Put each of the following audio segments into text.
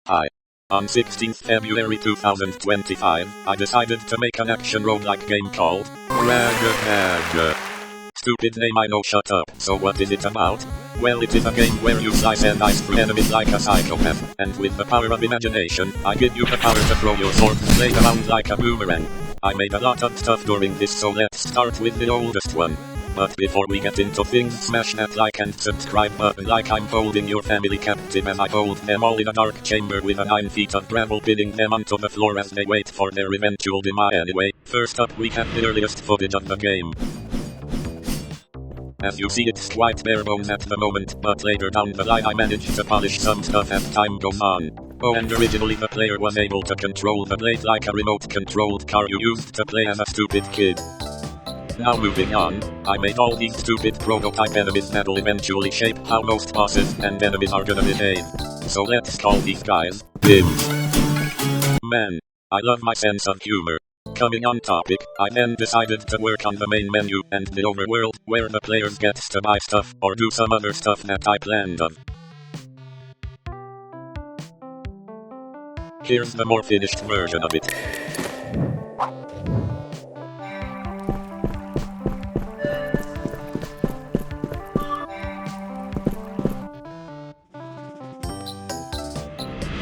Hi. On 16th February 2025, I decided to make an action roguelike game called ROGUELIKE. Stupid name, I know, shut up. So what is it about? Well, it is a game where you slice and dice through enemies like a psychopath, and with the power of imagination, I give you the power to throw your sword blade around like a boomerang. I made a lot of stuff during this, so let's start with the oldest one. But before we get into things, smash that like and subscribe button like I'm holding your family captive as I hold them all in a dark chamber with a 9 feet of gravel pinning them onto the floor as they wait for their eventual demise. Anyway, first up we have the earliest footage of the game. As you see, it's quite bare bones at the moment, but later down the line I managed to polish some stuff as time goes on. Oh, and originally the player was able to control the blade like a remote-controlled car you used to play as a stupid kid. Now moving on, I made all these stupid prototype enemies that'll eventually shape how most bosses and enemies are gonna behave. So let's call these guys Bims. Man, I love my sense of humor. Coming on topic, I then decided to work on the main menu and the overworld, where the players gets to buy stuff or do some other stuff that I planned of. Here's the more finished version of it.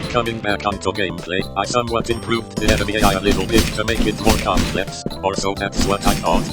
Coming back onto gameplay, I somewhat improved the enemy AI a little bit to make it more complex, or so that's what I thought.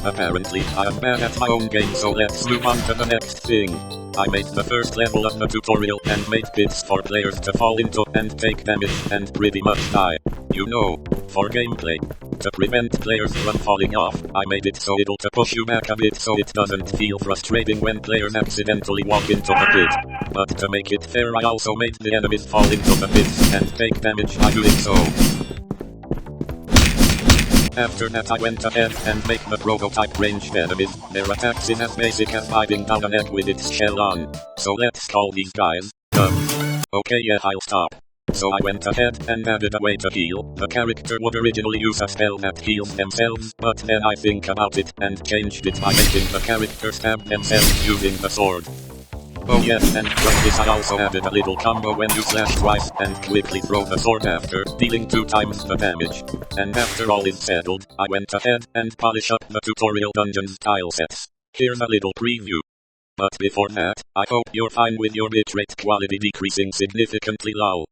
Apparently, I am bad at my own game, so let's move on to the next thing. I made the first level of the tutorial and made pits for players to fall into and take damage and pretty much die. You know, for gameplay. To prevent players from falling off, I made it so it'll to push you back a bit so it doesn't feel frustrating when players accidentally walk into the pit. But to make it fair, I also made the enemies fall into the pits and take damage by doing so. After that I went ahead and make the prototype ranged enemies. Their attacks is as basic as biting down an egg with its shell on. So let's call these guys Dubs. Okay, yeah, I'll stop. So I went ahead and added a way to heal. The character would originally use a spell that heals themselves, but then I think about it and changed it by making the character stab themselves using the sword. Oh yes, and from this I also added a little combo when you slash twice and quickly throw the sword after, dealing 2 times the damage. And after all is settled, I went ahead and polish up the tutorial dungeons tile sets. Here's a little preview. But before that, I hope you're fine with your bitrate quality decreasing significantly, lol.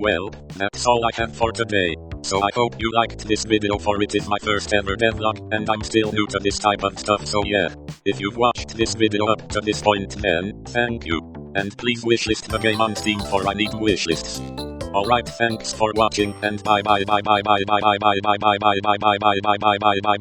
Well, that's all I have for today. So I hope you liked this video, for it is my first ever devlog, and I'm still new to this type of stuff, so yeah. If you've watched this video up to this point, then, thank you. And please wishlist the game on Steam, for I need wishlists. Alright, thanks for watching, and bye bye bye bye bye bye bye bye bye bye bye bye bye bye bye bye bye bye bye.